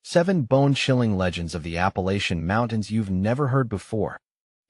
7 bone-chilling legends of the Appalachian Mountains you've never heard before.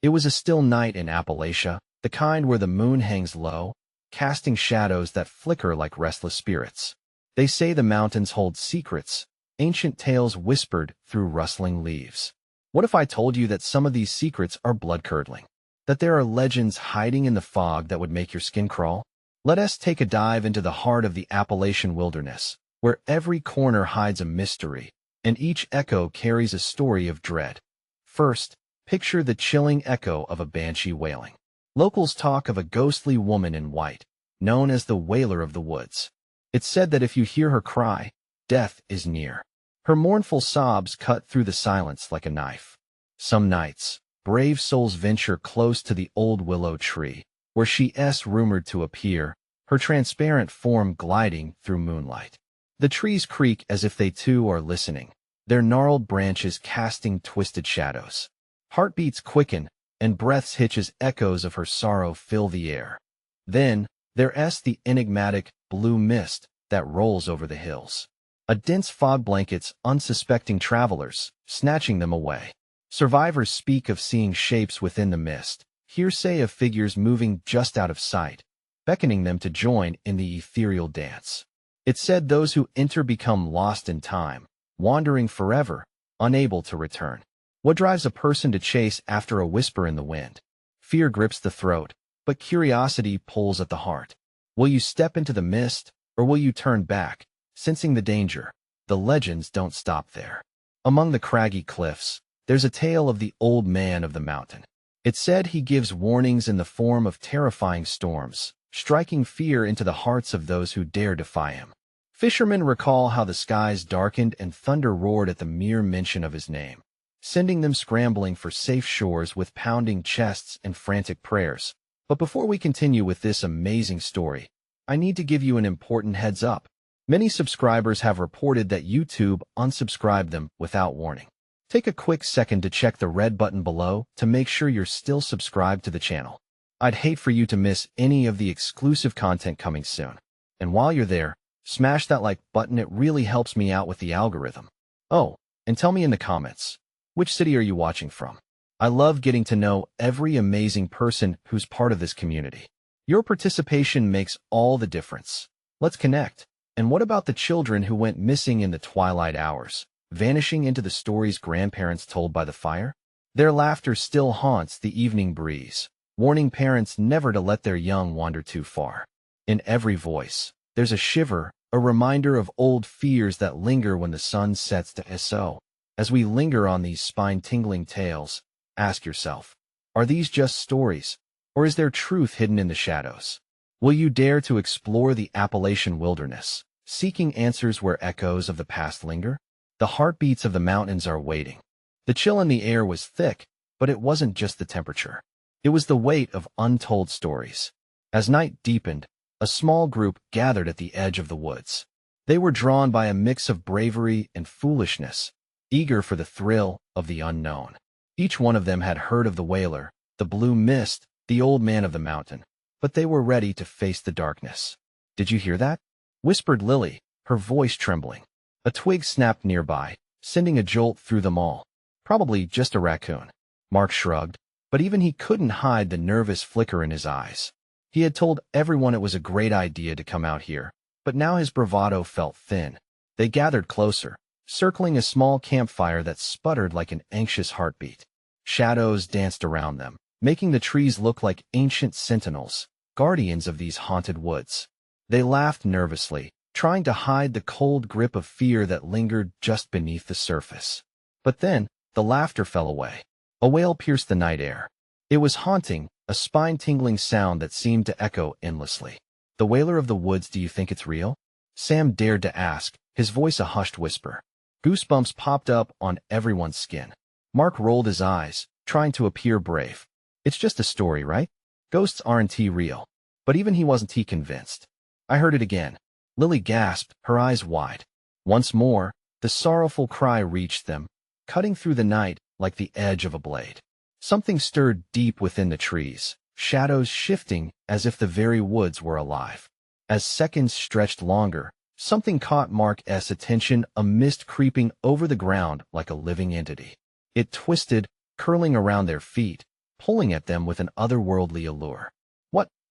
It was a still night in Appalachia, the kind where the moon hangs low, casting shadows that flicker like restless spirits. They say the mountains hold secrets, ancient tales whispered through rustling leaves. What if I told you that some of these secrets are blood-curdling? That there are legends hiding in the fog that would make your skin crawl? Let us take a dive into the heart of the Appalachian wilderness, where every corner hides a mystery, and each echo carries a story of dread. First, picture the chilling echo of a banshee wailing. Locals talk of a ghostly woman in white, known as the Wailer of the Woods. It's said that if you hear her cry, death is near. Her mournful sobs cut through the silence like a knife. Some nights, brave souls venture close to the old willow tree, where she is rumored to appear, her transparent form gliding through moonlight. The trees creak as if they too are listening, their gnarled branches casting twisted shadows. Heartbeats quicken, and breaths hitch as echoes of her sorrow fill the air. Then, there's the enigmatic blue mist that rolls over the hills. A dense fog blankets unsuspecting travelers, snatching them away. Survivors speak of seeing shapes within the mist, hearsay of figures moving just out of sight, beckoning them to join in the ethereal dance. It's said those who enter become lost in time, wandering forever, unable to return. What drives a person to chase after a whisper in the wind? Fear grips the throat, but curiosity pulls at the heart. Will you step into the mist, or will you turn back, sensing the danger? The legends don't stop there. Among the craggy cliffs, there's a tale of the old man of the mountain. It's said he gives warnings in the form of terrifying storms, striking fear into the hearts of those who dare defy him. Fishermen recall how the skies darkened and thunder roared at the mere mention of his name, sending them scrambling for safe shores with pounding chests and frantic prayers. But before we continue with this amazing story, I need to give you an important heads up. Many subscribers have reported that YouTube unsubscribed them without warning. Take a quick second to check the red button below to make sure you're still subscribed to the channel. I'd hate for you to miss any of the exclusive content coming soon. And while you're there, smash that like button, it really helps me out with the algorithm. Oh, and tell me in the comments, which city are you watching from? I love getting to know every amazing person who's part of this community. Your participation makes all the difference. Let's connect. And what about the children who went missing in the twilight hours, vanishing into the stories grandparents told by the fire? Their laughter still haunts the evening breeze, warning parents never to let their young wander too far. In every voice, there's a shiver, a reminder of old fears that linger when the sun sets to so. As we linger on these spine-tingling tales, ask yourself, are these just stories, or is there truth hidden in the shadows? Will you dare to explore the Appalachian wilderness, seeking answers where echoes of the past linger? The heartbeats of the mountains are waiting. The chill in the air was thick, but it wasn't just the temperature. It was the weight of untold stories. As night deepened, a small group gathered at the edge of the woods. They were drawn by a mix of bravery and foolishness, eager for the thrill of the unknown. Each one of them had heard of the Wailer, the blue mist, the old man of the mountain, but they were ready to face the darkness. "Did you hear that?" whispered Lily, her voice trembling. A twig snapped nearby, sending a jolt through them all. "Probably just a raccoon." Mark shrugged, but even he couldn't hide the nervous flicker in his eyes. He had told everyone it was a great idea to come out here, but now his bravado felt thin. They gathered closer, circling a small campfire that sputtered like an anxious heartbeat. Shadows danced around them, making the trees look like ancient sentinels, guardians of these haunted woods. They laughed nervously, trying to hide the cold grip of fear that lingered just beneath the surface. But then, the laughter fell away. A wail pierced the night air. It was haunting, a spine-tingling sound that seemed to echo endlessly. "The Wailer of the Woods, do you think it's real?" Sam dared to ask, his voice a hushed whisper. Goosebumps popped up on everyone's skin. Mark rolled his eyes, trying to appear brave. "It's just a story, right? Ghosts aren't real." But even he wasn't convinced. "I heard it again." Lily gasped, her eyes wide. Once more, the sorrowful cry reached them, cutting through the night like the edge of a blade. Something stirred deep within the trees, shadows shifting as if the very woods were alive. As seconds stretched longer, Something caught Mark's attention, a mist creeping over the ground like a living entity. It twisted, curling around their feet, pulling at them with an otherworldly allure.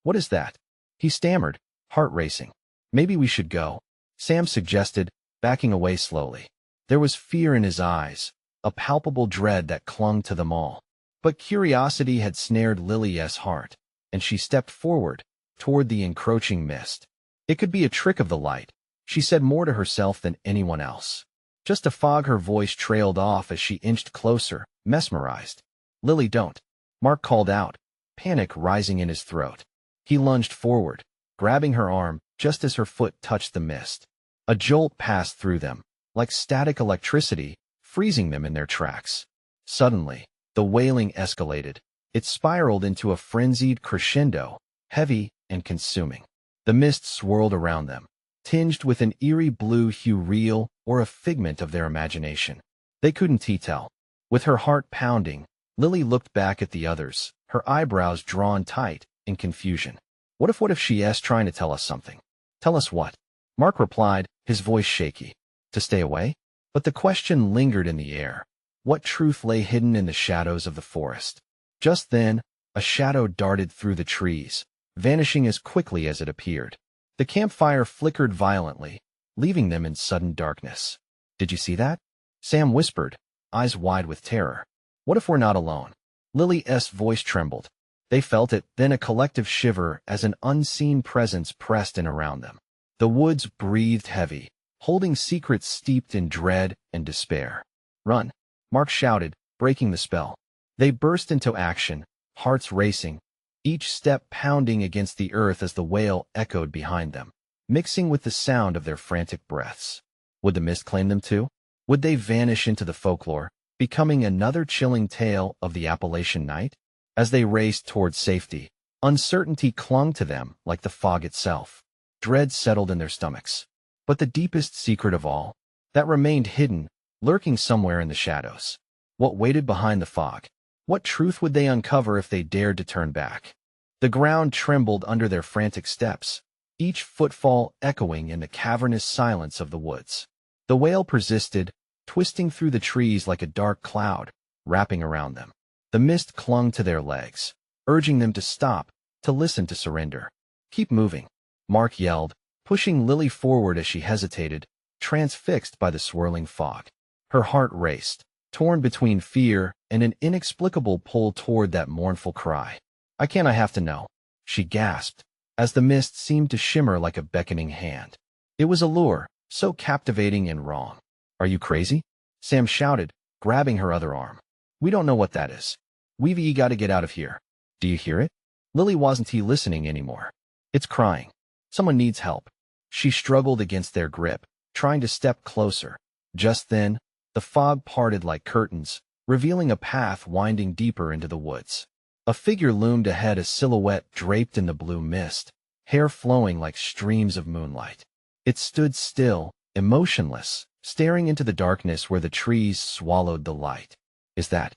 What is that? He stammered, heart racing. Maybe we should go, Sam suggested, backing away slowly. There was fear in his eyes, a palpable dread that clung to them all. But curiosity had snared Lily's heart, and she stepped forward, toward the encroaching mist. It could be a trick of the light, she said more to herself than anyone else. Just a fog. Her voice trailed off as she inched closer, mesmerized. Lily, don't, Mark called out, panic rising in his throat. He lunged forward, grabbing her arm just as her foot touched the mist. A jolt passed through them, like static electricity, freezing them in their tracks. Suddenly, the wailing escalated. It spiraled into a frenzied crescendo, heavy and consuming. The mist swirled around them, tinged with an eerie blue hue, real or a figment of their imagination. They couldn't tell. With her heart pounding, Lily looked back at the others, her eyebrows drawn tight in confusion. What if she's trying to tell us something? Tell us what? Mark replied, his voice shaky. To stay away? But the question lingered in the air. What truth lay hidden in the shadows of the forest? Just then, a shadow darted through the trees, vanishing as quickly as it appeared. The campfire flickered violently, leaving them in sudden darkness. Did you see that? Sam whispered, eyes wide with terror. What if we're not alone? Lily's voice trembled. They felt it, then a collective shiver as an unseen presence pressed in around them. The woods breathed heavy, holding secrets steeped in dread and despair. Run, Mark shouted, breaking the spell. They burst into action, hearts racing, each step pounding against the earth as the wail echoed behind them, mixing with the sound of their frantic breaths. Would the mist claim them too? Would they vanish into the folklore, becoming another chilling tale of the Appalachian night? As they raced toward safety, uncertainty clung to them like the fog itself. Dread settled in their stomachs. But the deepest secret of all, that remained hidden, lurking somewhere in the shadows. What waited behind the fog? What truth would they uncover if they dared to turn back? The ground trembled under their frantic steps, each footfall echoing in the cavernous silence of the woods. The wail persisted, twisting through the trees like a dark cloud, wrapping around them. The mist clung to their legs, urging them to stop, to listen, to surrender. Keep moving, Mark yelled, pushing Lily forward as she hesitated, transfixed by the swirling fog. Her heart raced, torn between fear and an inexplicable pull toward that mournful cry. I have to know, she gasped, as the mist seemed to shimmer like a beckoning hand. It was a lure, so captivating and wrong. Are you crazy? Sam shouted, grabbing her other arm. We don't know what that is. We've got to get out of here. Do you hear it? Lily wasn't listening anymore. It's crying. Someone needs help. She struggled against their grip, trying to step closer. Just then, the fog parted like curtains, revealing a path winding deeper into the woods. A figure loomed ahead, a silhouette draped in the blue mist, hair flowing like streams of moonlight. It stood still, emotionless, staring into the darkness where the trees swallowed the light. Is that?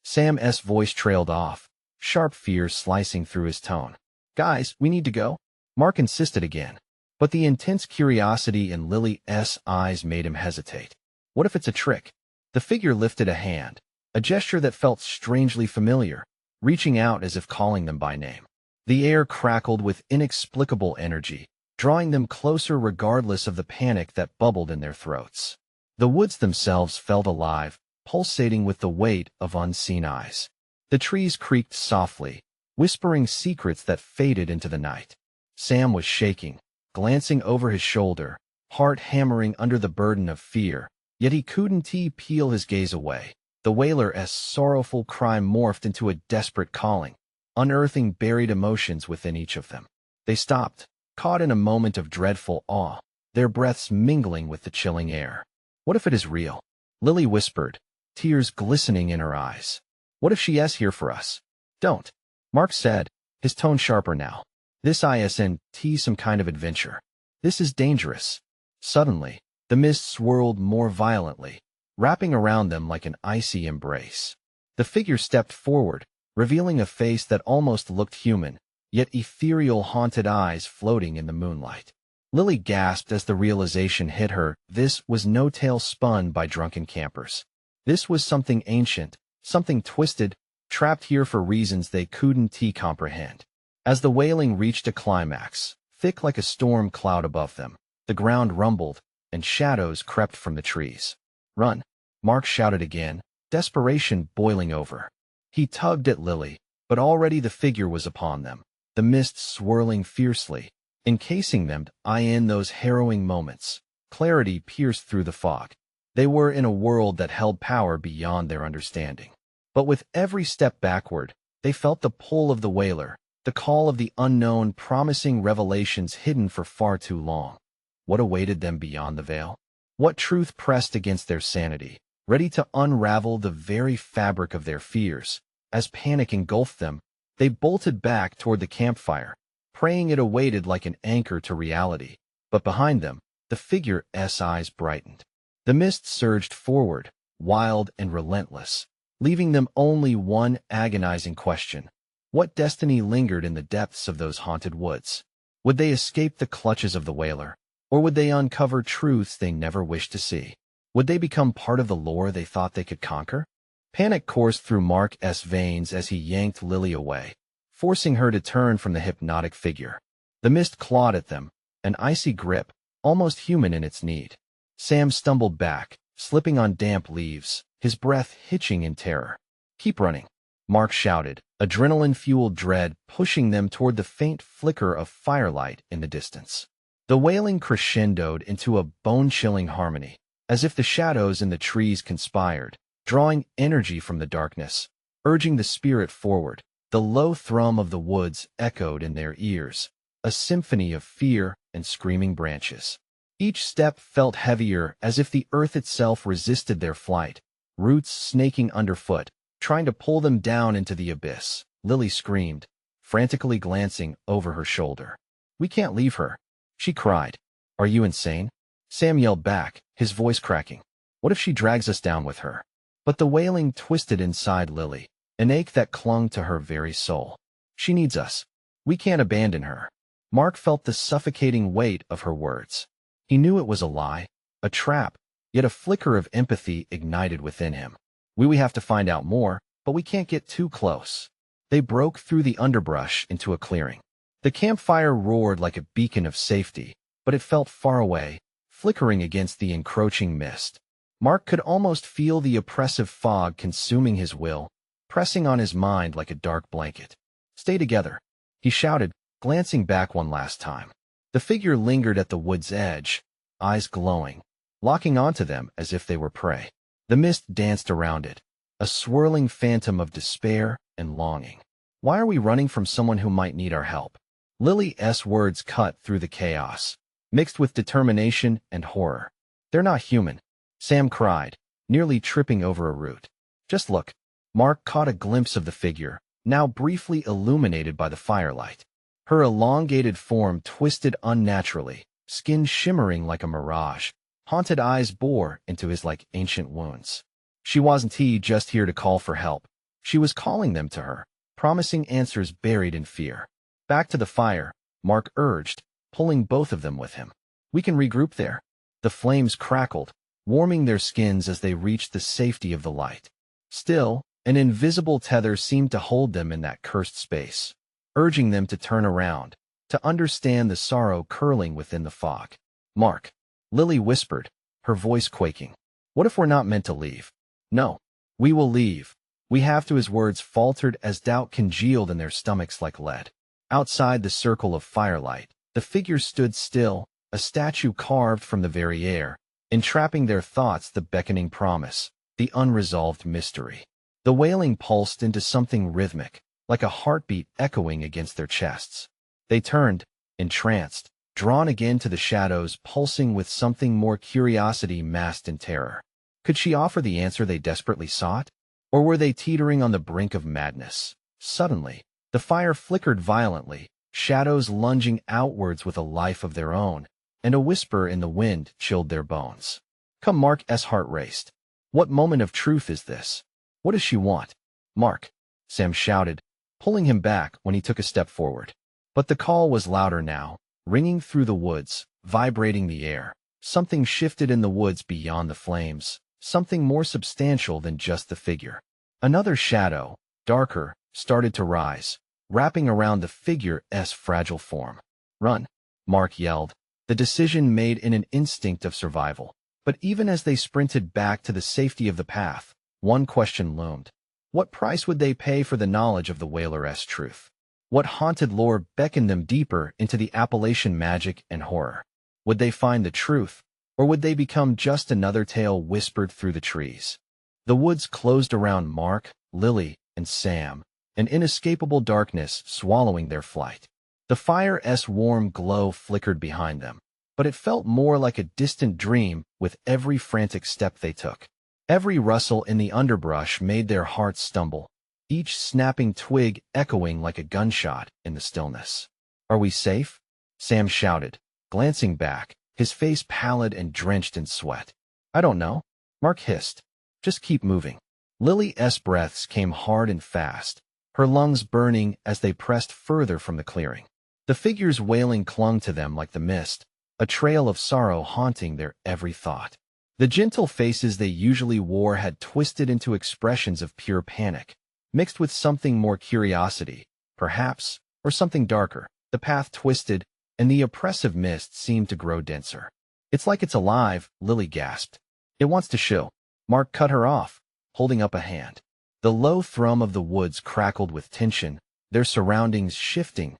Sam's voice trailed off, sharp fear slicing through his tone. Guys, we need to go, Mark insisted again. But the intense curiosity in Lily's eyes made him hesitate. What if it's a trick? The figure lifted a hand, a gesture that felt strangely familiar, reaching out as if calling them by name. The air crackled with inexplicable energy, drawing them closer regardless of the panic that bubbled in their throats. The woods themselves felt alive, pulsating with the weight of unseen eyes. The trees creaked softly, whispering secrets that faded into the night. Sam was shaking, glancing over his shoulder, heart hammering under the burden of fear, yet he couldn't peel his gaze away. The wailer's sorrowful cry morphed into a desperate calling, unearthing buried emotions within each of them. They stopped, caught in a moment of dreadful awe, their breaths mingling with the chilling air. What if it is real? Lily whispered, tears glistening in her eyes. What if she is here for us? Don't, Mark said, his tone sharper now. This isn't some kind of adventure. This is dangerous. Suddenly, the mist swirled more violently, wrapping around them like an icy embrace. The figure stepped forward, revealing a face that almost looked human, yet ethereal, haunted eyes floating in the moonlight. Lily gasped as the realization hit her. This was no tale spun by drunken campers. This was something ancient, something twisted, trapped here for reasons they couldn't comprehend. As the wailing reached a climax, thick like a storm cloud above them, the ground rumbled, and shadows crept from the trees. "Run!" Mark shouted again, desperation boiling over. He tugged at Lily, but already the figure was upon them, the mist swirling fiercely, encasing them. In those harrowing moments, clarity pierced through the fog. They were in a world that held power beyond their understanding. But with every step backward, they felt the pull of the wailer, the call of the unknown, promising revelations hidden for far too long. What awaited them beyond the veil? What truth pressed against their sanity, ready to unravel the very fabric of their fears? As panic engulfed them, they bolted back toward the campfire, praying it awaited like an anchor to reality. But behind them, the figure's eyes brightened. The mist surged forward, wild and relentless, leaving them only one agonizing question. What destiny lingered in the depths of those haunted woods? Would they escape the clutches of the wailer, or would they uncover truths they never wished to see? Would they become part of the lore they thought they could conquer? Panic coursed through Mark's veins as he yanked Lily away, forcing her to turn from the hypnotic figure. The mist clawed at them, an icy grip, almost human in its need. Sam stumbled back, slipping on damp leaves, his breath hitching in terror. "Keep running," Mark shouted, adrenaline-fueled dread pushing them toward the faint flicker of firelight in the distance. The wailing crescendoed into a bone-chilling harmony, as if the shadows in the trees conspired, drawing energy from the darkness, urging the spirit forward. The low thrum of the woods echoed in their ears, a symphony of fear and screaming branches. Each step felt heavier, as if the earth itself resisted their flight, roots snaking underfoot, trying to pull them down into the abyss. Lily screamed, frantically glancing over her shoulder. "We can't leave her," she cried. "Are you insane?" Sam yelled back, his voice cracking. "What if she drags us down with her?" But the wailing twisted inside Lily, an ache that clung to her very soul. "She needs us. We can't abandon her." Mark felt the suffocating weight of her words. He knew it was a lie, a trap, yet a flicker of empathy ignited within him. We have to find out more, but we can't get too close." They broke through the underbrush into a clearing. The campfire roared like a beacon of safety, but it felt far away, flickering against the encroaching mist. Mark could almost feel the oppressive fog consuming his will, pressing on his mind like a dark blanket. "Stay together," he shouted, glancing back one last time. The figure lingered at the wood's edge, eyes glowing, locking onto them as if they were prey. The mist danced around it, a swirling phantom of despair and longing. "Why are we running from someone who might need our help?" Lily's words cut through the chaos, mixed with determination and horror. "They're not human," Sam cried, nearly tripping over a root. "Just look." Mark caught a glimpse of the figure, now briefly illuminated by the firelight. Her elongated form twisted unnaturally, skin shimmering like a mirage. Haunted eyes bore into his like ancient wounds. She wasn't just here to call for help. She was calling them to her, promising answers buried in fear. "Back to the fire," Mark urged, pulling both of them with him. "We can regroup there." The flames crackled, warming their skins as they reached the safety of the light. Still, an invisible tether seemed to hold them in that cursed space, urging them to turn around, to understand the sorrow curling within the fog. "Mark," Lily whispered, her voice quaking. "What if we're not meant to leave?" "No. We will leave. We have to," his words faltered as doubt congealed in their stomachs like lead. Outside the circle of firelight, the figure stood still, a statue carved from the very air, entrapping their thoughts, the beckoning promise, the unresolved mystery. The wailing pulsed into something rhythmic, like a heartbeat echoing against their chests. They turned, entranced, drawn again to the shadows, pulsing with something more, curiosity masked in terror. Could she offer the answer they desperately sought? Or were they teetering on the brink of madness? Suddenly, the fire flickered violently, shadows lunging outwards with a life of their own, and a whisper in the wind chilled their bones. "Come!" Mark's heart raced. "What moment of truth is this? What does she want?" "Mark!" Sam shouted, pulling him back when he took a step forward. But the call was louder now, ringing through the woods, vibrating the air. Something shifted in the woods beyond the flames, something more substantial than just the figure. Another shadow, darker, started to rise, wrapping around the figure's fragile form. "Run!" Mark yelled, the decision made in an instinct of survival. But even as they sprinted back to the safety of the path, one question loomed. What price would they pay for the knowledge of the whaler's truth? What haunted lore beckoned them deeper into the Appalachian magic and horror? Would they find the truth, or would they become just another tale whispered through the trees? The woods closed around Mark, Lily, and Sam, an inescapable darkness swallowing their flight. The fire's warm glow flickered behind them, but it felt more like a distant dream with every frantic step they took. Every rustle in the underbrush made their hearts stumble, each snapping twig echoing like a gunshot in the stillness. "Are we safe?" Sam shouted, glancing back, his face pallid and drenched in sweat. "I don't know," Mark hissed. "Just keep moving." Lily's breaths came hard and fast, her lungs burning as they pressed further from the clearing. The figure's wailing clung to them like the mist, a trail of sorrow haunting their every thought. The gentle faces they usually wore had twisted into expressions of pure panic, mixed with something more curiosity, perhaps, or something darker. The path twisted, and the oppressive mist seemed to grow denser. "It's like it's alive," Lily gasped. "It wants to show." Mark cut her off, holding up a hand. The low thrum of the woods crackled with tension, their surroundings shifting,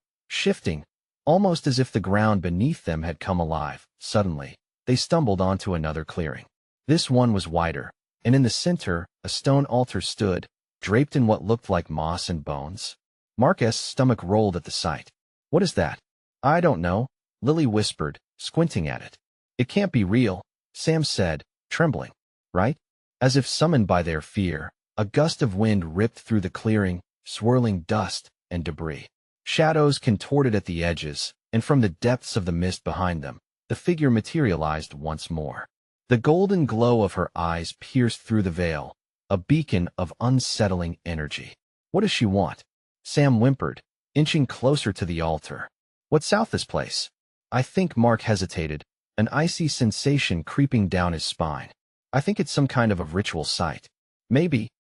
almost as if the ground beneath them had come alive. Suddenly, they stumbled onto another clearing. This one was wider, and in the center, a stone altar stood, draped in what looked like moss and bones. Mark's stomach rolled at the sight. "What is that?" "I don't know," Lily whispered, squinting at it. "It can't be real," Sam said, trembling. "Right?" As if summoned by their fear, a gust of wind ripped through the clearing, swirling dust and debris. Shadows contorted at the edges, and from the depths of the mist behind them, the figure materialized once more. The golden glow of her eyes pierced through the veil, a beacon of unsettling energy. "What does she want?" Sam whimpered, inching closer to the altar. "What's south this place?" I think Mark hesitated, an icy sensation creeping down his spine. "I think it's some kind of a ritual site. Maybe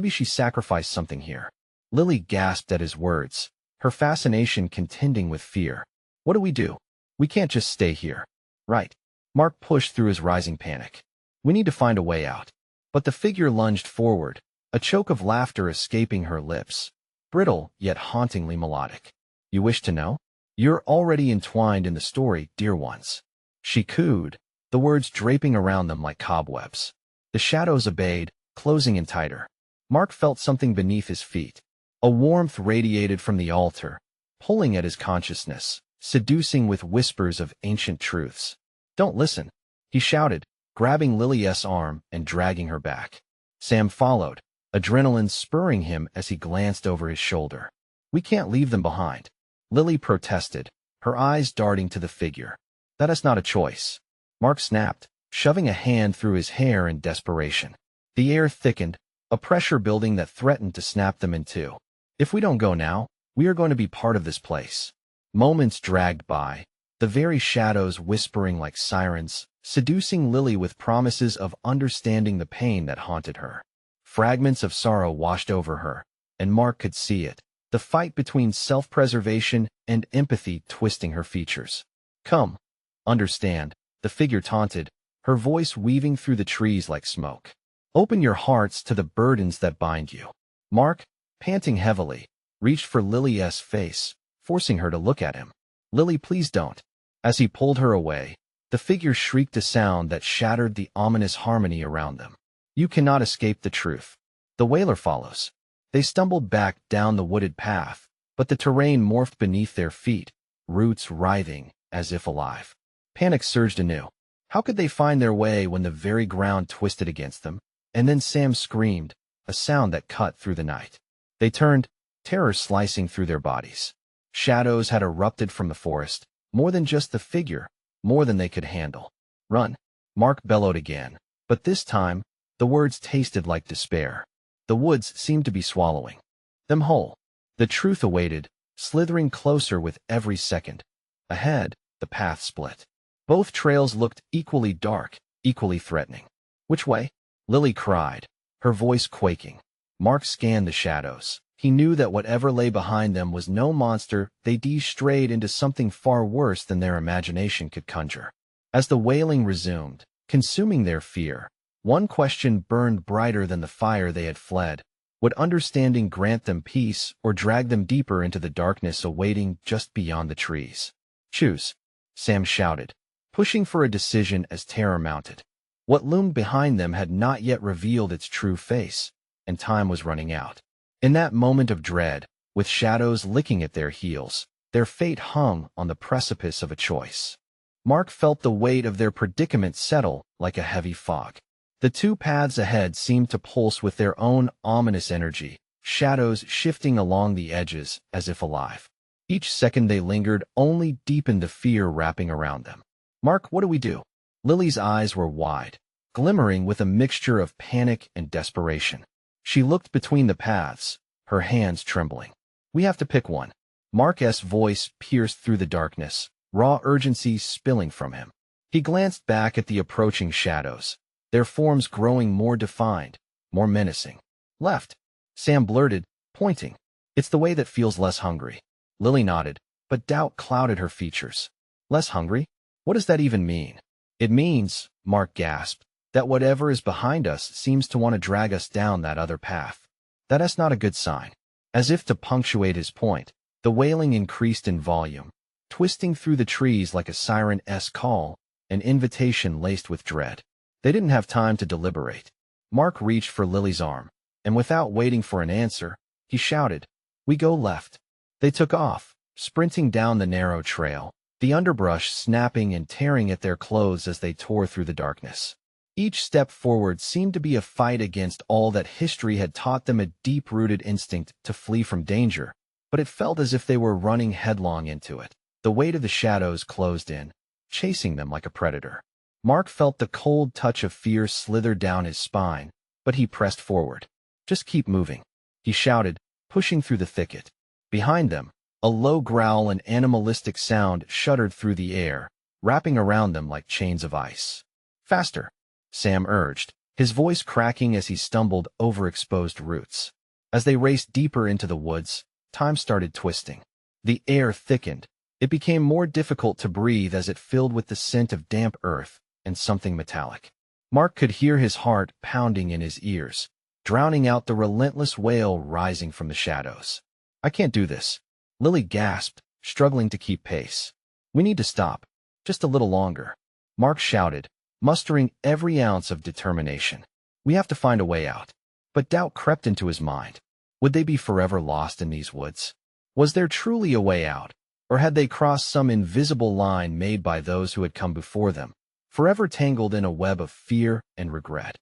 she sacrificed something here." Lily gasped at his words, her fascination contending with fear. "What do? We can't just stay here." "Right." Mark pushed through his rising panic. "We need to find a way out." But the figure lunged forward, a choke of laughter escaping her lips, brittle yet hauntingly melodic. "You wish to know? You're already entwined in the story, dear ones." She cooed, the words draping around them like cobwebs. The shadows obeyed, closing in tighter. Mark felt something beneath his feet. A warmth radiated from the altar, pulling at his consciousness, seducing with whispers of ancient truths. "Don't listen," he shouted, grabbing Lily's arm and dragging her back. Sam followed, adrenaline spurring him as he glanced over his shoulder. "We can't leave them behind," Lily protested, her eyes darting to the figure. "That is not a choice," Mark snapped, shoving a hand through his hair in desperation. The air thickened, a pressure building that threatened to snap them in two. "If we don't go now, we are going to be part of this place." Moments dragged by, the very shadows whispering like sirens, seducing Lily with promises of understanding the pain that haunted her. Fragments of sorrow washed over her, and Mark could see it, the fight between self-preservation and empathy twisting her features. "Come, understand," the figure taunted, her voice weaving through the trees like smoke. "Open your hearts to the burdens that bind you." Mark, panting heavily, reached for Lily's face, forcing her to look at him. "Lily, please don't." As he pulled her away, the figure shrieked a sound that shattered the ominous harmony around them. "You cannot escape the truth. The whaler follows." They stumbled back down the wooded path, but the terrain morphed beneath their feet, roots writhing as if alive. Panic surged anew. How could they find their way when the very ground twisted against them? And then Sam screamed, a sound that cut through the night. They turned, terror slicing through their bodies. Shadows had erupted from the forest, more than just the figure, more than they could handle. "Run!" Mark bellowed again, but this time, the words tasted like despair. The woods seemed to be swallowing them whole. The truth awaited, slithering closer with every second. Ahead, the path split. Both trails looked equally dark, equally threatening. Which way? Lily cried, her voice quaking. Mark scanned the shadows. He knew that whatever lay behind them was no monster. They strayed into something far worse than their imagination could conjure. As the wailing resumed, consuming their fear, one question burned brighter than the fire they had fled. Would understanding grant them peace or drag them deeper into the darkness awaiting just beyond the trees? Choose, Sam shouted, pushing for a decision as terror mounted. What loomed behind them had not yet revealed its true face, and time was running out. In that moment of dread, with shadows licking at their heels, their fate hung on the precipice of a choice. Mark felt the weight of their predicament settle like a heavy fog. The two paths ahead seemed to pulse with their own ominous energy, shadows shifting along the edges as if alive. Each second they lingered only deepened the fear wrapping around them. Mark, what do we do? Lily's eyes were wide, glimmering with a mixture of panic and desperation. She looked between the paths, her hands trembling. We have to pick one. Mark's voice pierced through the darkness, raw urgency spilling from him. He glanced back at the approaching shadows, their forms growing more defined, more menacing. Left, Sam blurted, pointing. It's the way that feels less hungry. Lily nodded, but doubt clouded her features. Less hungry? What does that even mean? It means, Mark gasped, that whatever is behind us seems to want to drag us down that other path. That's not a good sign. As if to punctuate his point, the wailing increased in volume, twisting through the trees like a siren-esque call, an invitation laced with dread. They didn't have time to deliberate. Mark reached for Lily's arm, and without waiting for an answer, he shouted, "We go left." They took off, sprinting down the narrow trail, the underbrush snapping and tearing at their clothes as they tore through the darkness. Each step forward seemed to be a fight against all that history had taught them, a deep-rooted instinct to flee from danger, but it felt as if they were running headlong into it. The weight of the shadows closed in, chasing them like a predator. Mark felt the cold touch of fear slither down his spine, but he pressed forward. "Just keep moving," he shouted, pushing through the thicket. Behind them, a low growl and animalistic sound shuddered through the air, wrapping around them like chains of ice. "Faster," Sam urged, his voice cracking as he stumbled over exposed roots. As they raced deeper into the woods, time started twisting. The air thickened. It became more difficult to breathe as it filled with the scent of damp earth and something metallic. Mark could hear his heart pounding in his ears, drowning out the relentless wail rising from the shadows. "I can't do this," Lily gasped, struggling to keep pace. "We need to stop. Just a little longer," Mark shouted, mustering every ounce of determination. "We have to find a way out." But doubt crept into his mind. Would they be forever lost in these woods? Was there truly a way out, or had they crossed some invisible line made by those who had come before them, forever tangled in a web of fear and regret?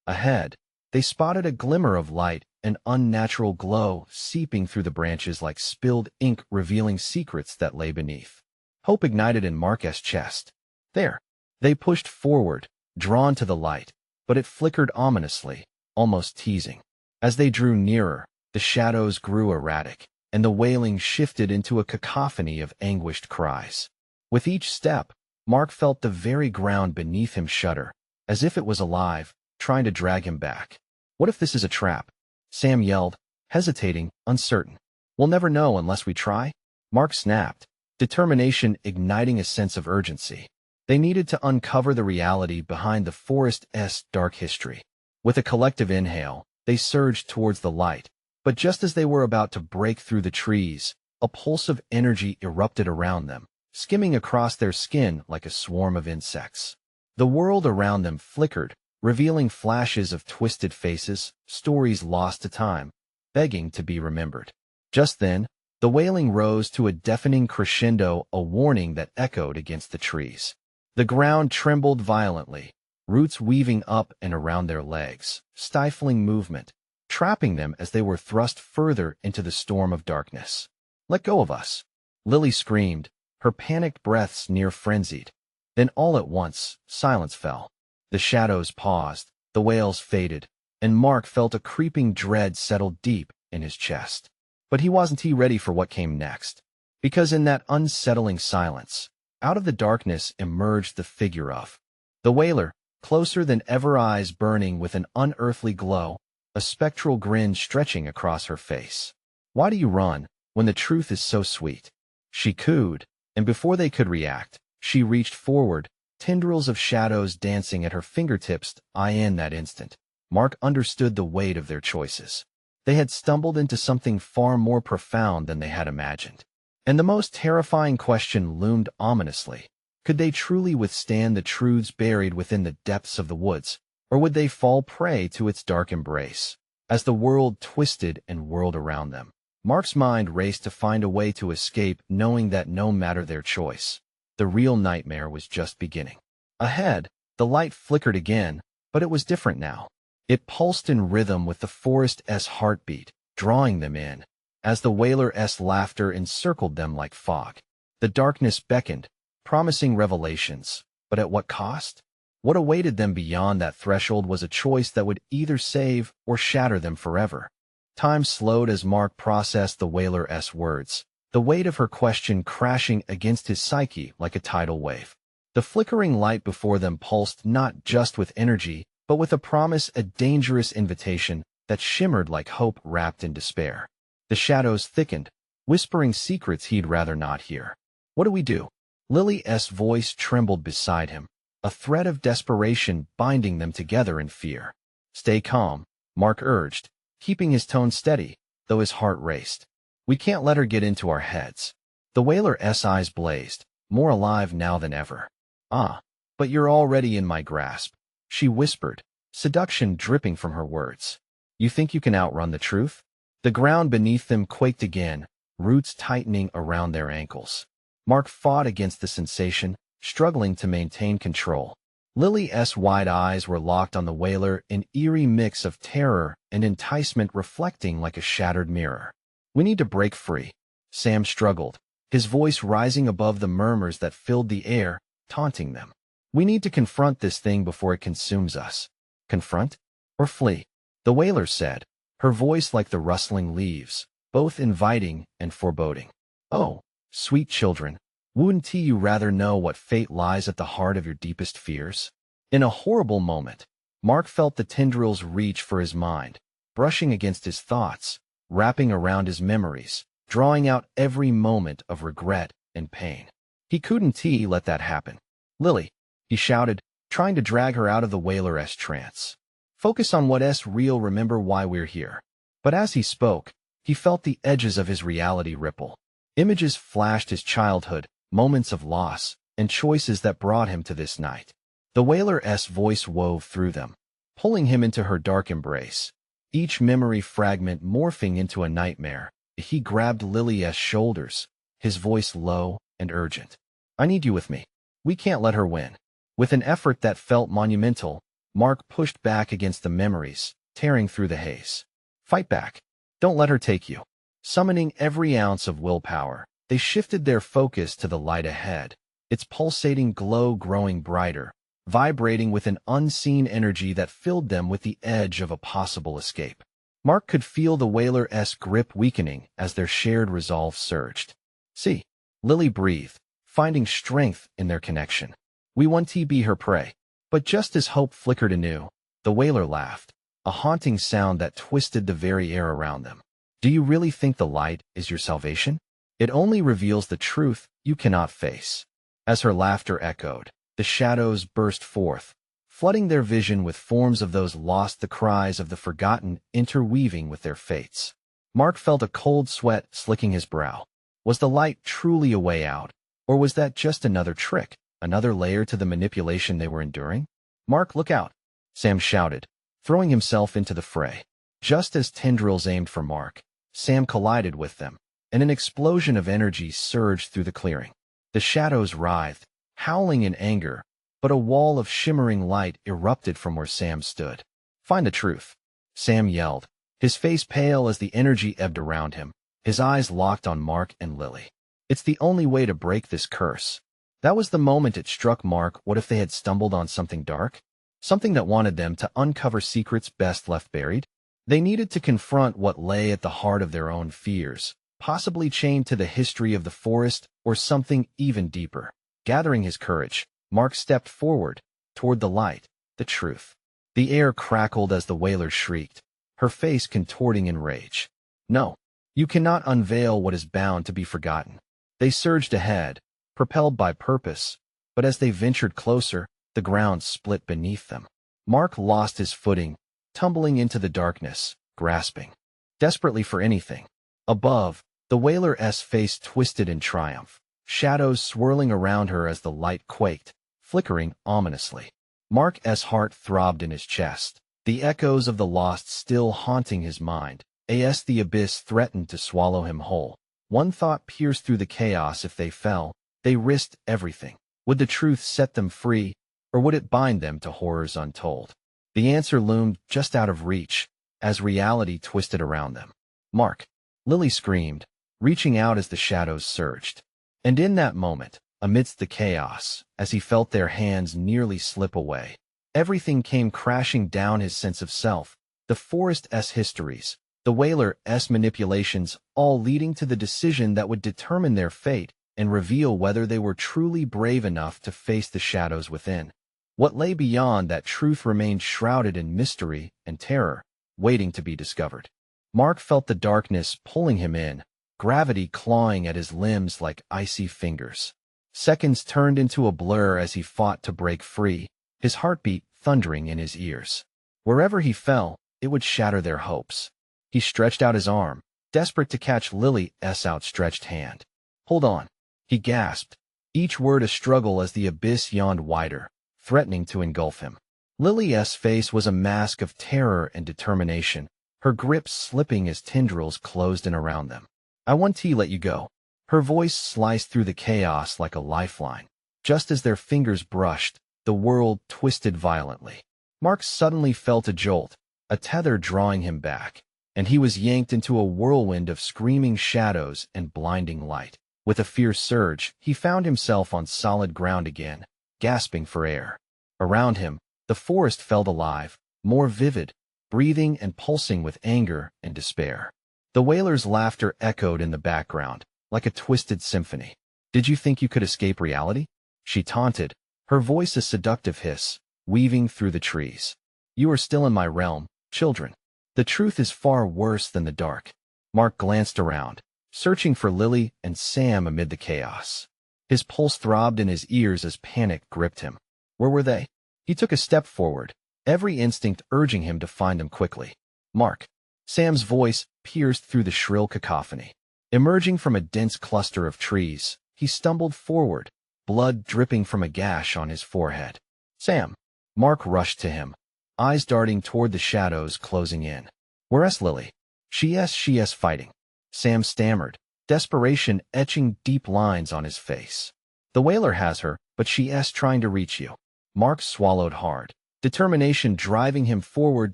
Ahead, they spotted a glimmer of light, an unnatural glow seeping through the branches like spilled ink, revealing secrets that lay beneath. Hope ignited in Mark's chest. There. They pushed forward, drawn to the light, but it flickered ominously, almost teasing. As they drew nearer, the shadows grew erratic, and the wailing shifted into a cacophony of anguished cries. With each step, Mark felt the very ground beneath him shudder, as if it was alive, trying to drag him back. "What if this is a trap?" Sam yelled, hesitating, uncertain. "We'll never know unless we try," Mark snapped, determination igniting a sense of urgency. They needed to uncover the reality behind the forest's dark history. With a collective inhale, they surged towards the light, but just as they were about to break through the trees, a pulse of energy erupted around them, skimming across their skin like a swarm of insects. The world around them flickered, revealing flashes of twisted faces, stories lost to time, begging to be remembered. Just then, the wailing rose to a deafening crescendo, a warning that echoed against the trees. The ground trembled violently, roots weaving up and around their legs, stifling movement, trapping them as they were thrust further into the storm of darkness. "Let go of us," Lily screamed, her panicked breaths near frenzied. Then all at once, silence fell. The shadows paused, the wails faded, and Mark felt a creeping dread settle deep in his chest. But he wasn't ready for what came next, because in that unsettling silence, Out of the darkness emerged the figure of the Wailer, closer than ever, eyes burning with an unearthly glow, a spectral grin stretching across her face. "Why do you run, when the truth is so sweet?" she cooed, and before they could react, she reached forward, tendrils of shadows dancing at her fingertips. In that instant, Mark understood the weight of their choices. They had stumbled into something far more profound than they had imagined. And the most terrifying question loomed ominously. Could they truly withstand the truths buried within the depths of the woods, or would they fall prey to its dark embrace? As the world twisted and whirled around them, Mark's mind raced to find a way to escape, knowing that no matter their choice, the real nightmare was just beginning. Ahead, the light flickered again, but it was different now. It pulsed in rhythm with the forest's heartbeat, drawing them in. As the Wailer's laughter encircled them like fog, the darkness beckoned, promising revelations. But at what cost? What awaited them beyond that threshold was a choice that would either save or shatter them forever. Time slowed as Mark processed the Wailer's words, the weight of her question crashing against his psyche like a tidal wave. The flickering light before them pulsed not just with energy, but with a promise, a dangerous invitation that shimmered like hope wrapped in despair. The shadows thickened, whispering secrets he'd rather not hear. "What do we do?" Lily's voice trembled beside him, a thread of desperation binding them together in fear. "Stay calm," Mark urged, keeping his tone steady, though his heart raced. "We can't let her get into our heads." The Wailer's eyes blazed, more alive now than ever. "Ah, but you're already in my grasp," she whispered, seduction dripping from her words. "You think you can outrun the truth?" The ground beneath them quaked again, roots tightening around their ankles. Mark fought against the sensation, struggling to maintain control. Lily's wide eyes were locked on the Wailer, an eerie mix of terror and enticement reflecting like a shattered mirror. "We need to break free," Sam struggled, his voice rising above the murmurs that filled the air, taunting them. "We need to confront this thing before it consumes us." "Confront? Or flee?" the Wailer said, her voice like the rustling leaves, both inviting and foreboding. "Oh, sweet children, wouldn't you rather know what fate lies at the heart of your deepest fears?" In a horrible moment, Mark felt the tendrils reach for his mind, brushing against his thoughts, wrapping around his memories, drawing out every moment of regret and pain. He couldn't let that happen. "Lily," he shouted, trying to drag her out of the Wailer's trance. "Focus on what's real, remember why we're here." But as he spoke, he felt the edges of his reality ripple. Images flashed his childhood, moments of loss, and choices that brought him to this night. The Wailer's voice wove through them, pulling him into her dark embrace, each memory fragment morphing into a nightmare. He grabbed Lily's shoulders, his voice low and urgent. "I need you with me. We can't let her win." With an effort that felt monumental, Mark pushed back against the memories, tearing through the haze. "Fight back. Don't let her take you." Summoning every ounce of willpower, they shifted their focus to the light ahead, its pulsating glow growing brighter, vibrating with an unseen energy that filled them with the edge of a possible escape. Mark could feel the Wailer's grip weakening as their shared resolve surged. "See," Lily breathed, finding strength in their connection. "We want to be her prey." But just as hope flickered anew, the Wailer laughed, a haunting sound that twisted the very air around them. "Do you really think the light is your salvation? It only reveals the truth you cannot face." As her laughter echoed, the shadows burst forth, flooding their vision with forms of those lost, the cries of the forgotten interweaving with their fates. Mark felt a cold sweat slicking his brow. Was the light truly a way out, or was that just another trick? Another layer to the manipulation they were enduring? "Mark, look out!" Sam shouted, throwing himself into the fray. Just as tendrils aimed for Mark, Sam collided with them, and an explosion of energy surged through the clearing. The shadows writhed, howling in anger, but a wall of shimmering light erupted from where Sam stood. "Find the truth," Sam yelled, his face pale as the energy ebbed around him, his eyes locked on Mark and Lily. "It's the only way to break this curse." That was the moment it struck Mark. What if they had stumbled on something dark? Something that wanted them to uncover secrets best left buried? They needed to confront what lay at the heart of their own fears, possibly chained to the history of the forest or something even deeper. Gathering his courage, Mark stepped forward, toward the light, the truth. The air crackled as the whaler shrieked, her face contorting in rage. No, you cannot unveil what is bound to be forgotten. They surged ahead, propelled by purpose, but as they ventured closer, the ground split beneath them. Mark lost his footing, tumbling into the darkness, grasping desperately for anything. Above, the whaler's face twisted in triumph, shadows swirling around her as the light quaked, flickering ominously. Mark's heart throbbed in his chest, the echoes of the lost still haunting his mind, as the abyss threatened to swallow him whole. One thought pierced through the chaos: if they fell, they risked everything. Would the truth set them free, or would it bind them to horrors untold? The answer loomed just out of reach, as reality twisted around them. "Mark!" Lily screamed, reaching out as the shadows surged. And in that moment, amidst the chaos, as he felt their hands nearly slip away, everything came crashing down: his sense of self, the forest's histories, the whaler's manipulations, all leading to the decision that would determine their fate and reveal whether they were truly brave enough to face the shadows within. What lay beyond that truth remained shrouded in mystery and terror, waiting to be discovered. Mark felt the darkness pulling him in, gravity clawing at his limbs like icy fingers. Seconds turned into a blur as he fought to break free, his heartbeat thundering in his ears. Wherever he fell, it would shatter their hopes. He stretched out his arm, desperate to catch Lily's outstretched hand. "Hold on," he gasped, each word a struggle as the abyss yawned wider, threatening to engulf him. Lily's face was a mask of terror and determination, her grip slipping as tendrils closed in around them. "I want to let you go." Her voice sliced through the chaos like a lifeline. Just as their fingers brushed, the world twisted violently. Mark suddenly felt a jolt, a tether drawing him back, and he was yanked into a whirlwind of screaming shadows and blinding light. With a fierce surge, he found himself on solid ground again, gasping for air. Around him, the forest felt alive, more vivid, breathing and pulsing with anger and despair. The whaler's laughter echoed in the background, like a twisted symphony. "Did you think you could escape reality?" she taunted, her voice a seductive hiss, weaving through the trees. "You are still in my realm, children. The truth is far worse than the dark." Mark glanced around, searching for Lily and Sam amid the chaos. His pulse throbbed in his ears as panic gripped him. Where were they? He took a step forward, every instinct urging him to find them quickly. "Mark!" Sam's voice pierced through the shrill cacophony. Emerging from a dense cluster of trees, he stumbled forward, blood dripping from a gash on his forehead. "Sam!" Mark rushed to him, eyes darting toward the shadows closing in. "Where's Lily?" She's fighting." Sam stammered, desperation etching deep lines on his face. "The whaler has her, but she's trying to reach you." Mark swallowed hard, determination driving him forward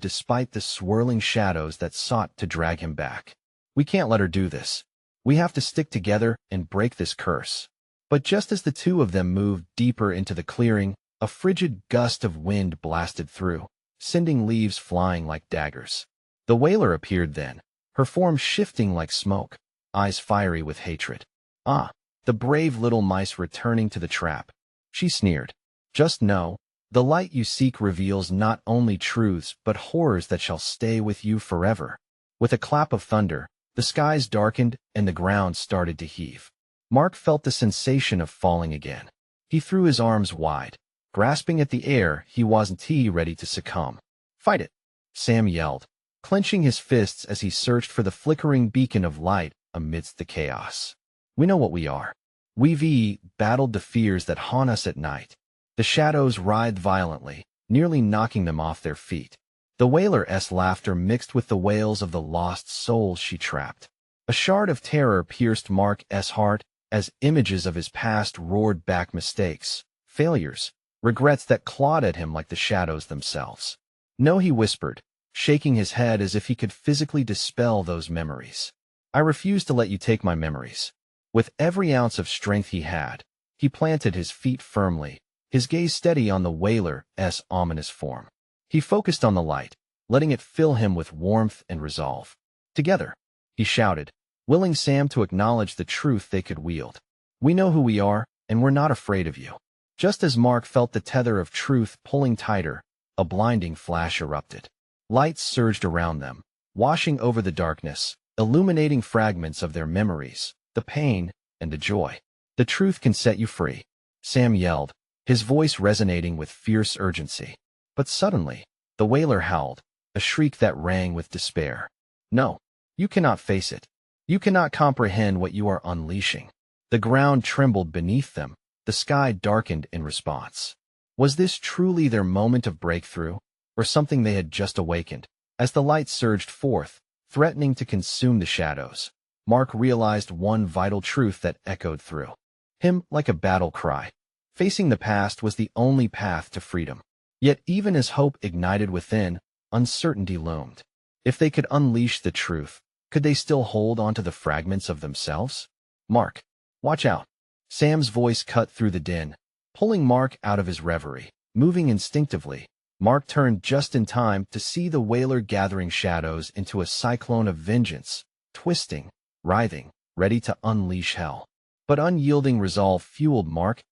despite the swirling shadows that sought to drag him back. "We can't let her do this. We have to stick together and break this curse." But just as the two of them moved deeper into the clearing, a frigid gust of wind blasted through, sending leaves flying like daggers. The whaler appeared then, her form shifting like smoke, eyes fiery with hatred. "Ah, the brave little mice returning to the trap," she sneered. "Just know, the light you seek reveals not only truths but horrors that shall stay with you forever." With a clap of thunder, the skies darkened and the ground started to heave. Mark felt the sensation of falling again. He threw his arms wide, grasping at the air. He wasn't ready to succumb. "Fight it!" Sam yelled, clenching his fists as he searched for the flickering beacon of light amidst the chaos. "We know what we are. We've battled the fears that haunt us at night." The shadows writhed violently, nearly knocking them off their feet. The whaler's laughter mixed with the wails of the lost souls she trapped. A shard of terror pierced Mark's heart as images of his past roared back: mistakes, failures, regrets that clawed at him like the shadows themselves. "No," he whispered, shaking his head as if he could physically dispel those memories. "I refuse to let you take my memories." With every ounce of strength he had, he planted his feet firmly, his gaze steady on the whaler's ominous form. He focused on the light, letting it fill him with warmth and resolve. "Together," he shouted, willing Sam to acknowledge the truth they could wield. "We know who we are, and we're not afraid of you." Just as Mark felt the tether of truth pulling tighter, a blinding flash erupted. Lights surged around them, washing over the darkness, illuminating fragments of their memories, the pain and the joy. "The truth can set you free," Sam yelled, his voice resonating with fierce urgency. But suddenly, the wailer howled, a shriek that rang with despair. "No, you cannot face it. You cannot comprehend what you are unleashing." The ground trembled beneath them, the sky darkened in response. Was this truly their moment of breakthrough, or something they had just awakened? As the light surged forth, threatening to consume the shadows, Mark realized one vital truth that echoed through him like a battle cry. Facing the past was the only path to freedom. Yet even as hope ignited within, uncertainty loomed. If they could unleash the truth, could they still hold onto the fragments of themselves? "Mark, watch out." Sam's voice cut through the din, pulling Mark out of his reverie. Moving instinctively, Mark turned just in time to see the wailer gathering shadows into a cyclone of vengeance, twisting, writhing, ready to unleash hell. But unyielding resolve fueled Mark's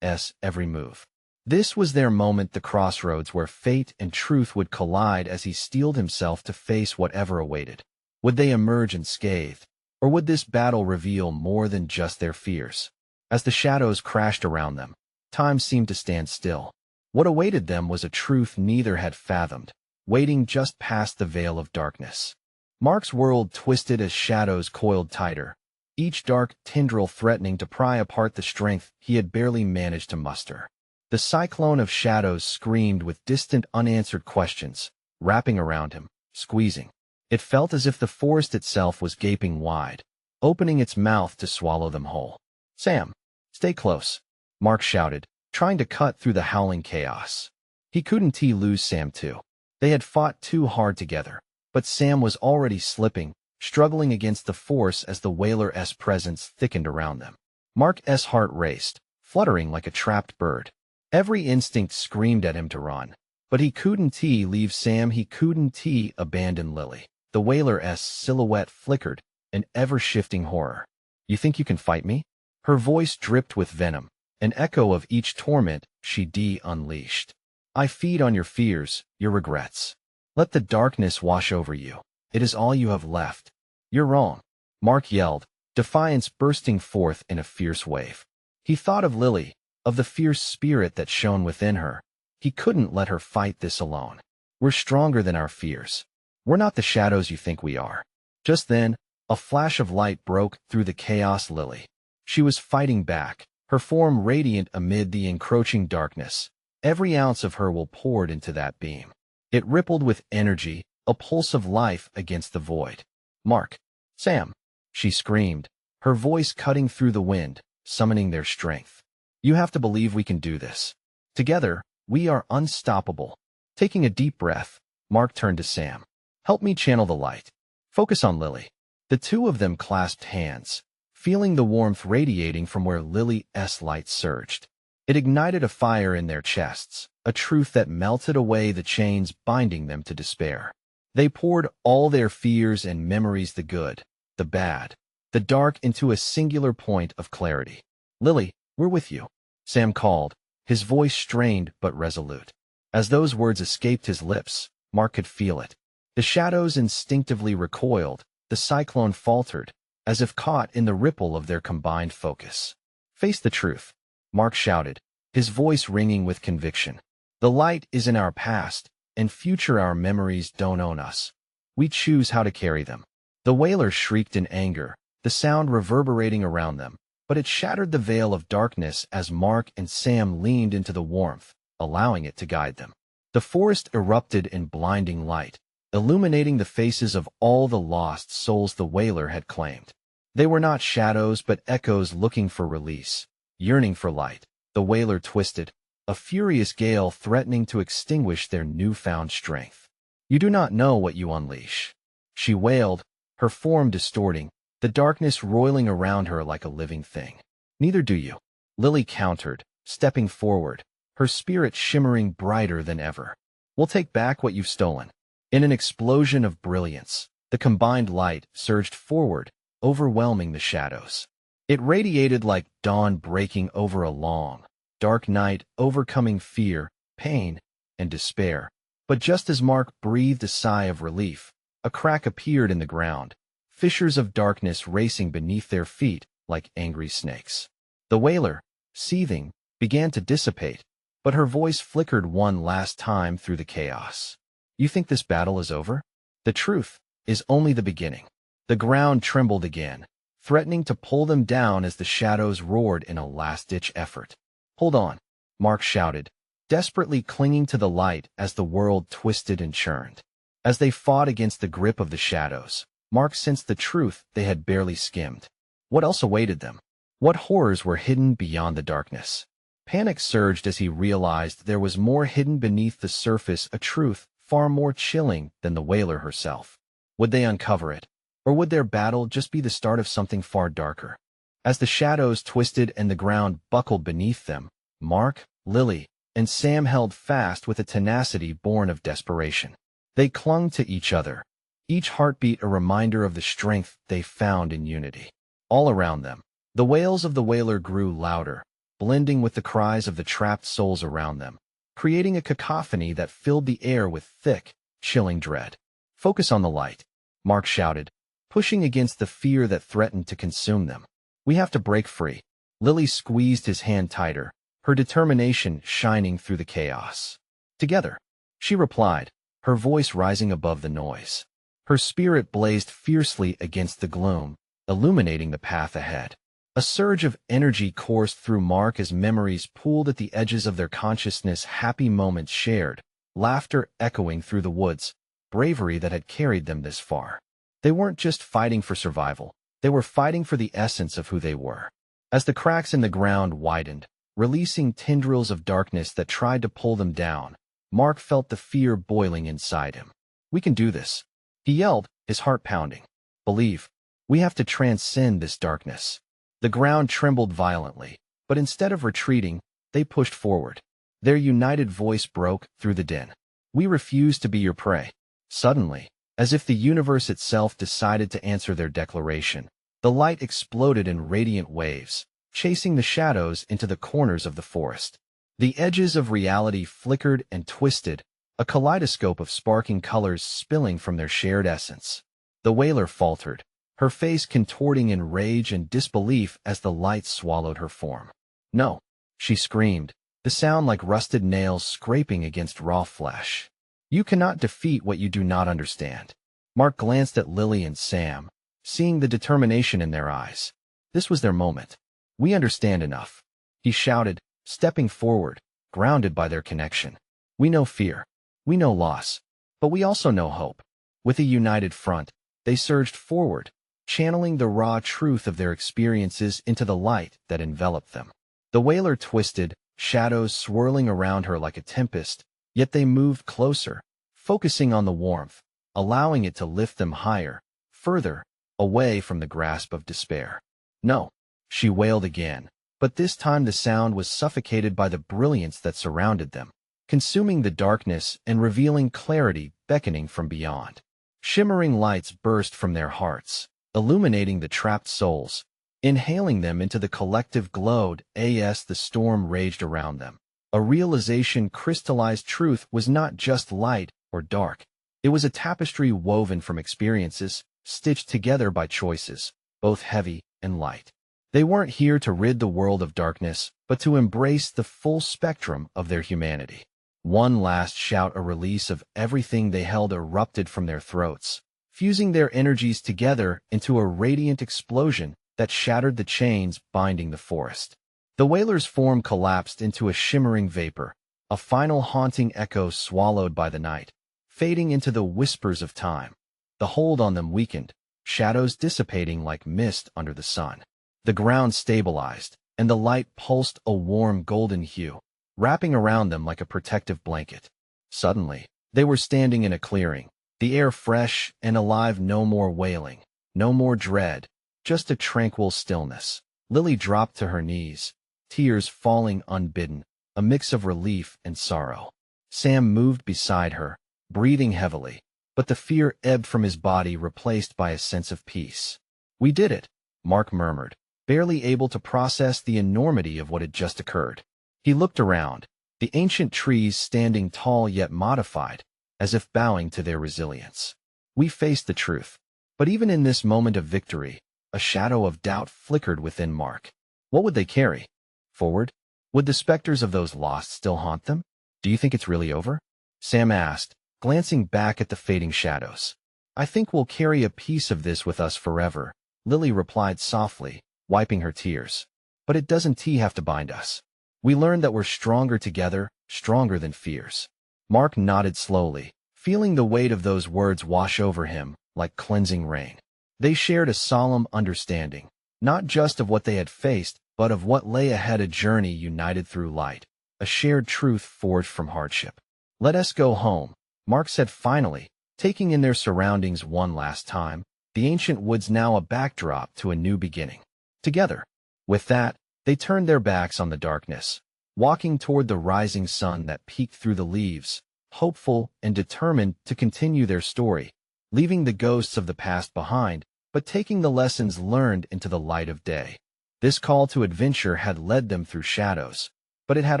every move. This was their moment, the crossroads where fate and truth would collide as he steeled himself to face whatever awaited. Would they emerge unscathed, or would this battle reveal more than just their fears? As the shadows crashed around them, time seemed to stand still. What awaited them was a truth neither had fathomed, waiting just past the veil of darkness. Mark's world twisted as shadows coiled tighter, each dark tendril threatening to pry apart the strength he had barely managed to muster. The cyclone of shadows screamed with distant unanswered questions, wrapping around him, squeezing. It felt as if the forest itself was gaping wide, opening its mouth to swallow them whole. "Sam, stay close," Mark shouted, trying to cut through the howling chaos. He couldn't lose Sam too. They had fought too hard together, but Sam was already slipping, struggling against the force as the wailer's presence thickened around them. Mark's heart raced, fluttering like a trapped bird. Every instinct screamed at him to run, but he couldn't leave Sam, he couldn't abandon Lily. The wailer's silhouette flickered, an ever-shifting horror. "You think you can fight me?" Her voice dripped with venom, an echo of each torment she unleashed. "I feed on your fears, your regrets. Let the darkness wash over you. It is all you have left." "You're wrong," Mark yelled, defiance bursting forth in a fierce wave. He thought of Lily, of the fierce spirit that shone within her. He couldn't let her fight this alone. "We're stronger than our fears. We're not the shadows you think we are." Just then, a flash of light broke through the chaos. Lily. She was fighting back, her form radiant amid the encroaching darkness. Every ounce of her will poured into that beam. It rippled with energy, a pulse of life against the void. "Mark, Sam," she screamed, her voice cutting through the wind, summoning their strength. "You have to believe we can do this. Together, we are unstoppable." Taking a deep breath, Mark turned to Sam. "Help me channel the light. Focus on Lily." The two of them clasped hands, feeling the warmth radiating from where Lily's light surged. It ignited a fire in their chests, a truth that melted away the chains binding them to despair. They poured all their fears and memories, the good, the bad, the dark, into a singular point of clarity. "Lily, we're with you," Sam called, his voice strained but resolute. As those words escaped his lips, Mark could feel it. The shadows instinctively recoiled, the cyclone faltered, as if caught in the ripple of their combined focus. "Face the truth," Mark shouted, his voice ringing with conviction. "The light is in our past, and future our memories don't own us. We choose how to carry them." The wailer shrieked in anger, the sound reverberating around them, but it shattered the veil of darkness as Mark and Sam leaned into the warmth, allowing it to guide them. The forest erupted in blinding light, illuminating the faces of all the lost souls the wailer had claimed. They were not shadows but echoes looking for release, yearning for light. The wailer twisted, a furious gale threatening to extinguish their newfound strength. "You do not know what you unleash," she wailed, her form distorting, the darkness roiling around her like a living thing. "Neither do you," Lily countered, stepping forward, her spirit shimmering brighter than ever. "We'll take back what you've stolen." In an explosion of brilliance, the combined light surged forward, overwhelming the shadows. It radiated like dawn breaking over a long, dark night, overcoming fear, pain, and despair. But just as Mark breathed a sigh of relief, a crack appeared in the ground, fissures of darkness racing beneath their feet like angry snakes. The whaler, seething, began to dissipate, but her voice flickered one last time through the chaos. You think this battle is over? The truth is only the beginning. The ground trembled again, threatening to pull them down as the shadows roared in a last-ditch effort. Hold on, Mark shouted, desperately clinging to the light as the world twisted and churned. As they fought against the grip of the shadows, Mark sensed the truth they had barely skimmed. What else awaited them? What horrors were hidden beyond the darkness? Panic surged as he realized there was more hidden beneath the surface, a truth far more chilling than the whaler herself. Would they uncover it? Or would their battle just be the start of something far darker? As the shadows twisted and the ground buckled beneath them, Mark, Lily, and Sam held fast with a tenacity born of desperation. They clung to each other, each heartbeat a reminder of the strength they found in unity. All around them, the wails of the whaler grew louder, blending with the cries of the trapped souls around them, creating a cacophony that filled the air with thick, chilling dread. Focus on the light, Mark shouted, pushing against the fear that threatened to consume them. We have to break free. Lily squeezed his hand tighter, her determination shining through the chaos. Together, she replied, her voice rising above the noise. Her spirit blazed fiercely against the gloom, illuminating the path ahead. A surge of energy coursed through Mark as memories pooled at the edges of their consciousness, happy moments shared, laughter echoing through the woods, bravery that had carried them this far. They weren't just fighting for survival, they were fighting for the essence of who they were. As the cracks in the ground widened, releasing tendrils of darkness that tried to pull them down, Mark felt the fear boiling inside him. We can do this, he yelled, his heart pounding. Believe. We have to transcend this darkness. The ground trembled violently, but instead of retreating, they pushed forward. Their united voice broke through the din. We refuse to be your prey. Suddenly, as if the universe itself decided to answer their declaration, the light exploded in radiant waves, chasing the shadows into the corners of the forest. The edges of reality flickered and twisted, a kaleidoscope of sparking colors spilling from their shared essence. The whaler faltered, her face contorting in rage and disbelief as the light swallowed her form. No, she screamed, the sound like rusted nails scraping against raw flesh. You cannot defeat what you do not understand. Mark glanced at Lily and Sam, seeing the determination in their eyes. This was their moment. We understand enough, he shouted, stepping forward, grounded by their connection. We know fear. We know loss. But we also know hope. With a united front, they surged forward, channeling the raw truth of their experiences into the light that enveloped them. The whaler twisted, shadows swirling around her like a tempest, yet they moved closer, focusing on the warmth, allowing it to lift them higher, further, away from the grasp of despair. No, she wailed again, but this time the sound was suffocated by the brilliance that surrounded them, consuming the darkness and revealing clarity beckoning from beyond. Shimmering lights burst from their hearts, illuminating the trapped souls, inhaling them into the collective glow as the storm raged around them. A realization crystallized truth was not just light or dark. It was a tapestry woven from experiences, stitched together by choices, both heavy and light. They weren't here to rid the world of darkness, but to embrace the full spectrum of their humanity. One last shout, a release of everything they held, erupted from their throats, fusing their energies together into a radiant explosion that shattered the chains binding the forest. The whaler's form collapsed into a shimmering vapor, a final haunting echo swallowed by the night, fading into the whispers of time. The hold on them weakened, shadows dissipating like mist under the sun. The ground stabilized, and the light pulsed a warm golden hue, wrapping around them like a protective blanket. Suddenly, they were standing in a clearing, the air fresh and alive, no more wailing, no more dread, just a tranquil stillness. Lily dropped to her knees, tears falling unbidden, a mix of relief and sorrow. Sam moved beside her, breathing heavily, but the fear ebbed from his body, replaced by a sense of peace. We did it, Mark murmured, barely able to process the enormity of what had just occurred. He looked around, the ancient trees standing tall yet modified, as if bowing to their resilience. We faced the truth. But even in this moment of victory, a shadow of doubt flickered within Mark. What would they carry forward? Would the specters of those lost still haunt them? Do you think it's really over? Sam asked, glancing back at the fading shadows. I think we'll carry a piece of this with us forever, Lily replied softly, wiping her tears. But it doesn't have to bind us. We learned that we're stronger together, stronger than fears. Mark nodded slowly, feeling the weight of those words wash over him like cleansing rain. They shared a solemn understanding, not just of what they had faced, but of what lay ahead, a journey united through light, a shared truth forged from hardship. Let us go home, Mark said finally, taking in their surroundings one last time, the ancient woods now a backdrop to a new beginning. Together. With that, they turned their backs on the darkness, walking toward the rising sun that peeked through the leaves, hopeful and determined to continue their story, leaving the ghosts of the past behind, but taking the lessons learned into the light of day. This call to adventure had led them through shadows, but it had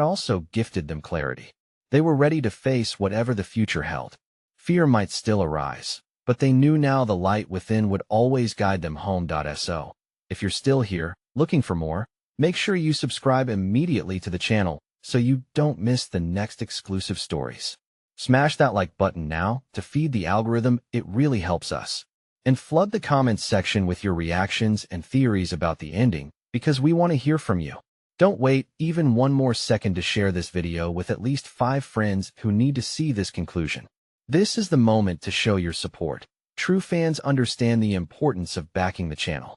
also gifted them clarity. They were ready to face whatever the future held. Fear might still arise, but they knew now the light within would always guide them home. So, if you're still here, looking for more, make sure you subscribe immediately to the channel so you don't miss the next exclusive stories. Smash that like button now to feed the algorithm, it really helps us. And flood the comments section with your reactions and theories about the ending, because we want to hear from you. Don't wait even one more second to share this video with at least 5 friends who need to see this conclusion. This is the moment to show your support. True fans understand the importance of backing the channel.